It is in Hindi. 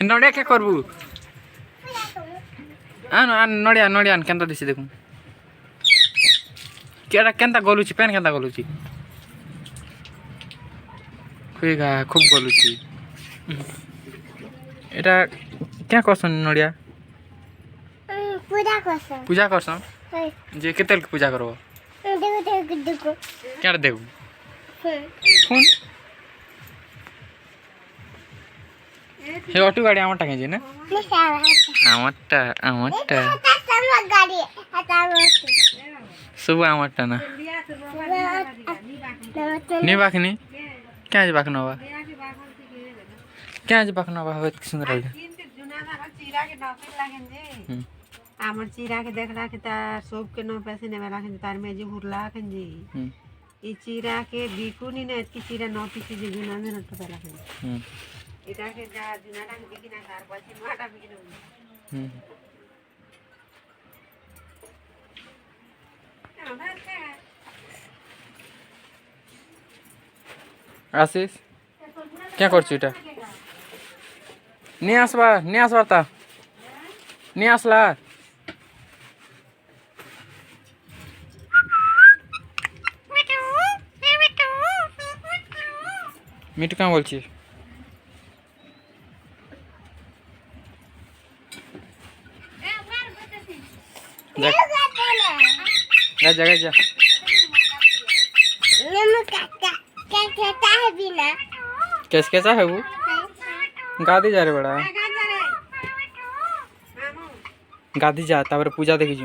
नड़िया क्या करबू आन आन नड़िया नड़िया आन केनता दिसी देखू केटा केनता गलुची पेन केनता गलुची खूब गलुची एटा क्या करसन नड़िया पूजा करसन जे केते पूजा करबो क्या देखू फोन हे ऑटो गाड़ी आमटा के जे ना आमटा सब आमटा ना नी बाखनी क्या जे बाखना बा क्या जे बाखना बा होत सुंदर लगे आमर चीरा के देखला के तार सब के नो पैसे ने वाला के तार में जी हुरला के जी ई चीरा के बिकू नी ने की चीरा नो पीसी जी जुना ने तो वाला के इटा के जा जुना ना बिकी ना तार पछी माटा बिकी न आशीष क्या करछु इटा नी आसबा ता नी आसला मिठू क्या बोलছি जा कैसा है वो गादी जा रे बड़ा गादी जा तापर पूजा देखी